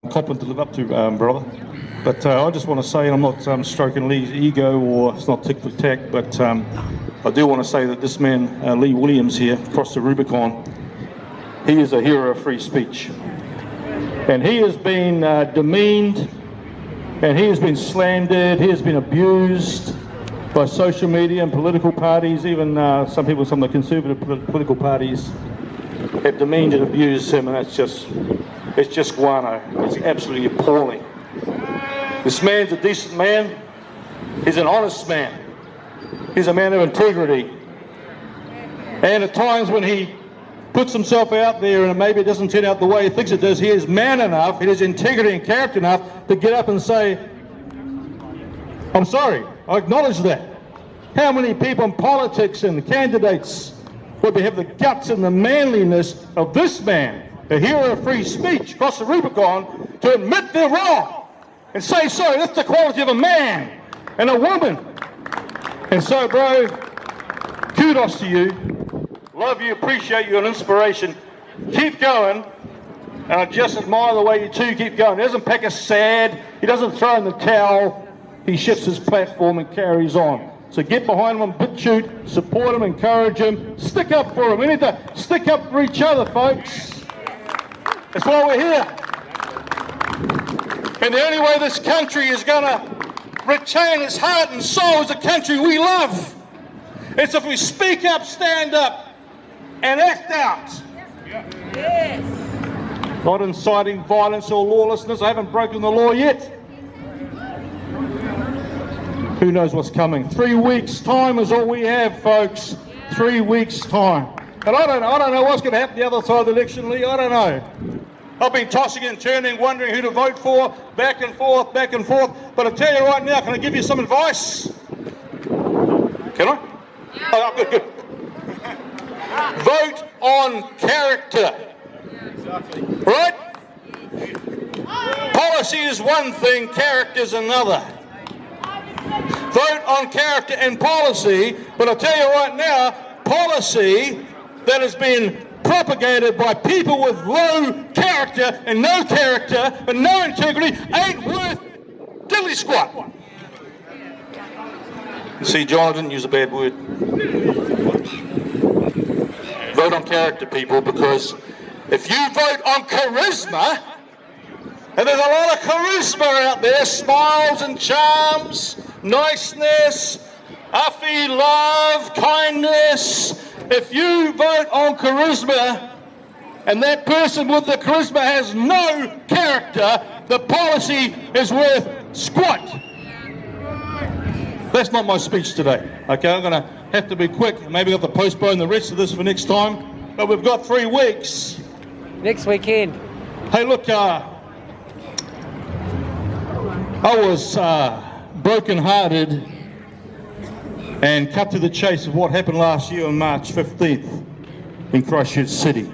compliment to live up to, brother. But I just want to say, and I'm not stroking Lee's ego, or it's not tick for tack, but I do want to say that this man, Lee Williams here, across the Rubicon, he is a hero of free speech. And he has been demeaned, and he has been slandered, he has been abused by social media and political parties. Even some people, some of the conservative political parties have demeaned and abused him, and it's just guano. It's absolutely appalling. This man's a decent man. He's an honest man. He's a man of integrity. And at times when he puts himself out there and maybe it doesn't turn out the way he thinks it does, he is man enough, he has integrity and character enough to get up and say, I'm sorry, I acknowledge that. How many people in politics and candidates would have the guts and the manliness of this man, a hero of free speech across the Rubicon, to admit they're wrong and say sorry? That's the quality of a man and a woman. And so, bro, kudos to you. Love you, appreciate you, an inspiration. Keep going. And I just admire the way you two keep going. He doesn't pack a sad. He doesn't throw in the towel. He shifts his platform and carries on. So get behind him, BitChute, support him, encourage him, stick up for him. We need to stick up for each other, folks. That's why we're here. And the only way this country is going to retain its heart and soul is a country we love. It's if we speak up, stand up, and act out. Yes. Not inciting violence or lawlessness. I haven't broken the law yet. Who knows what's coming? 3 weeks' time is all we have, folks. 3 weeks' time. And I don't know what's going to happen the other side of the election, Lee. I don't know. I've been tossing and turning, wondering who to vote for, back and forth, back and forth. But I tell you right now, can I give you some advice? Can I? Oh, good. Vote on character. Right? Policy is one thing, character is another. Vote on character and policy, but I'll tell you right now, policy that has been propagated by people with low character and no integrity ain't worth diddly squat. See, John, I didn't use a bad word. Vote on character, people, because if you vote on charisma, and there's a lot of charisma out there, smiles and charms, niceness, uffy love, kindness. If you vote on charisma and that person with the charisma has no character, the policy is worth squat. That's not my speech today. Okay, I'm going to have to be quick. Maybe I'll have to postpone the rest of this for next time. But we've got 3 weeks. Next weekend. Hey, look, I was broken-hearted and cut to the chase of what happened last year on March 15th in Christchurch City.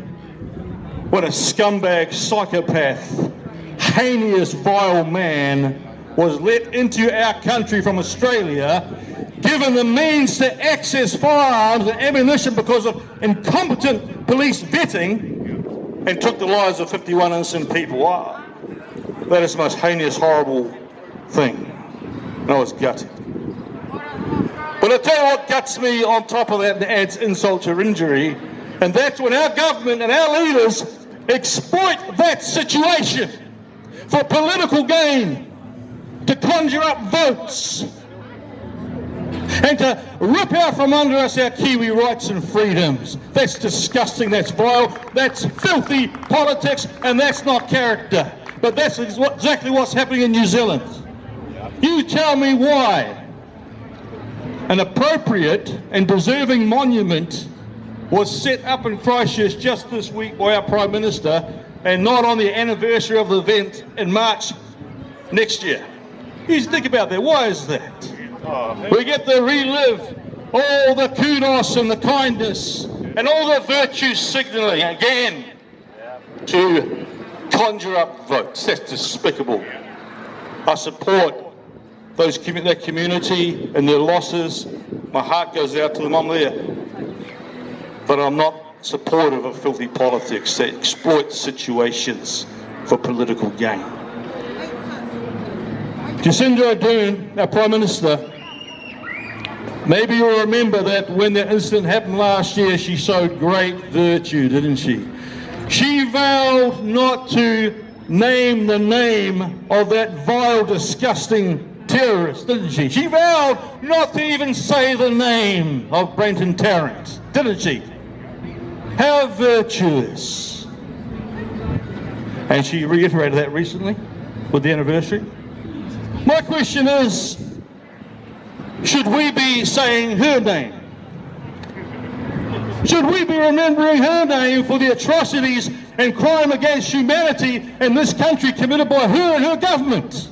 What a scumbag, psychopath, heinous, vile man was let into our country from Australia, given the means to access firearms and ammunition because of incompetent police vetting, and took the lives of 51 innocent people. Wow. That is the most heinous, horrible thing. And I was gutted. But I'll tell you what guts me on top of that and adds insult to injury, and that's when our government and our leaders exploit that situation for political gain, to conjure up votes, and to rip out from under us our Kiwi rights and freedoms. That's disgusting, that's vile, that's filthy politics, and that's not character. But that's exactly what's happening in New Zealand. You tell me why an appropriate and deserving monument was set up in Christchurch just this week by our Prime Minister, and not on the anniversary of the event in March next year. You think about that. Why is that? We get to relive all the kudos and the kindness and all the virtue signalling again to conjure up votes. That's despicable. I support that community and their losses. My heart goes out to them. I'm there. But I'm not supportive of filthy politics that exploit situations for political gain. Jacinda Ardern, our Prime Minister, maybe you'll remember that when that incident happened last year, she showed great virtue, didn't she? She vowed not to name the name of that vile, disgusting terrorist, didn't she? She vowed not to even say the name of Brenton Tarrant, didn't she? How virtuous. And she reiterated that recently with the anniversary. My question is, should we be saying her name? Should we be remembering her name for the atrocities and crime against humanity in this country committed by her and her government?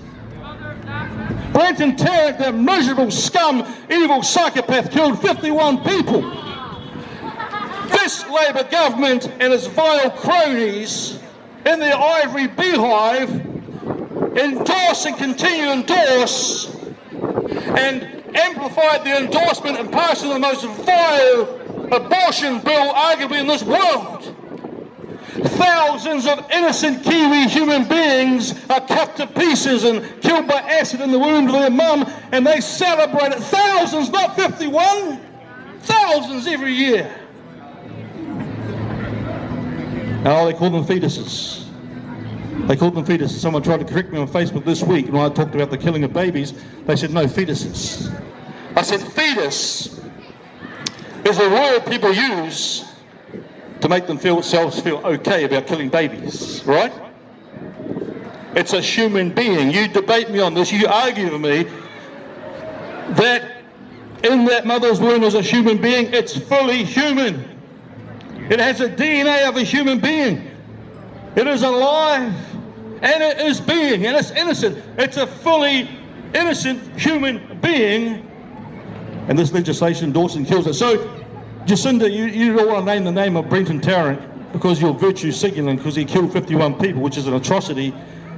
Brenton Tarrant, that miserable scum, evil psychopath, killed 51 people. This Labour government and its vile cronies in their ivory beehive endorse and continue to endorse and amplified the endorsement and passing the most vile abortion bill arguably in this world. Thousands of innocent Kiwi human beings are cut to pieces and killed by acid in the womb of their mum, and they celebrate it. Thousands, not 51. Thousands every year. Oh, they call them fetuses. They called them fetuses. Someone tried to correct me on Facebook this week when I talked about the killing of babies. They said, no, fetuses. I said, fetus is a word people use to make themselves feel okay about killing babies, right? It's a human being. You debate me on this, you argue with me that in that mother's womb is a human being. It's fully human. It has the DNA of a human being. It is alive, and it is being, and it's innocent. It's a fully innocent human being, and this legislation endorses and kills it. So, Jacinda, you don't want to name the name of Brenton Tarrant because you're virtue signaling because he killed 51 people, which is an atrocity,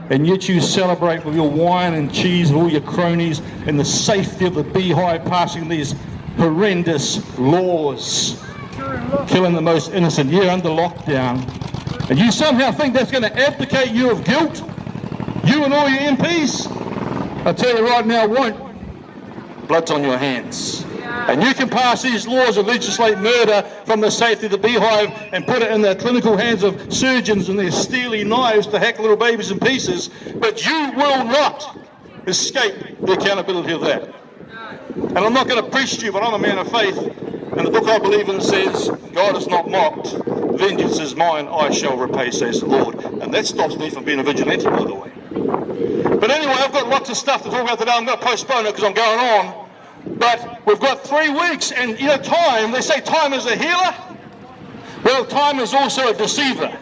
and yet you celebrate with your wine and cheese and all your cronies in the safety of the beehive passing these horrendous laws, killing the most innocent. You're under lockdown, and you somehow think that's going to abdicate you of guilt? You and all your MPs? I tell you right now, it won't. Blood's on your hands. And you can pass these laws and legislate murder from the safety of the beehive and put it in the clinical hands of surgeons and their steely knives to hack little babies in pieces, but you will not escape the accountability of that. And I'm not going to preach to you, but I'm a man of faith, and the book I believe in says, God is not mocked, vengeance is mine, I shall repay, says the Lord. And that stops me from being a vigilante, by the way. But anyway, I've got lots of stuff to talk about today. I'm going to postpone it because I'm going on. But we've got 3 weeks, and you know, time, they say time is a healer. Well, time is also a deceiver.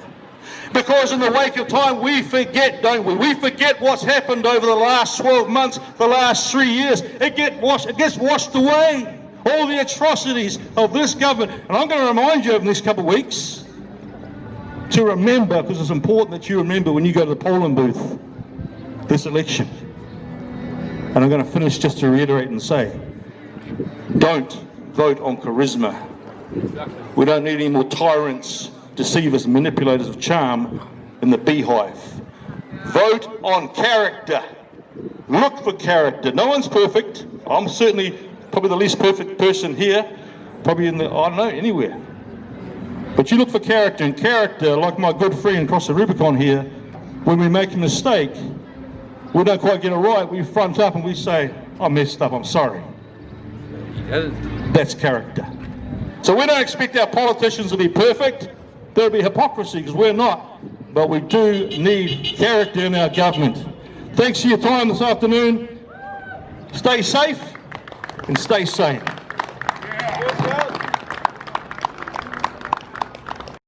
Because in the wake of time, we forget, don't we? We forget what's happened over the last 12 months, the last 3 years. It gets washed away. All the atrocities of this government. And I'm going to remind you over the next couple of weeks to remember, because it's important that you remember when you go to the polling booth, this election. And I'm going to finish just to reiterate and say, don't vote on charisma. We don't need any more tyrants, deceivers, manipulators of charm in the beehive. Vote on character. Look for character. No one's perfect. I'm certainly probably the least perfect person here, probably in the, I don't know, anywhere. But you look for character, and character, like my good friend across the Rubicon here, when we make a mistake, we don't quite get it right, we front up and we say, I messed up, I'm sorry. That's character. So we don't expect our politicians to be perfect. There'll be hypocrisy because we're not. But we do need character in our government. Thanks for your time this afternoon. Stay safe and stay sane.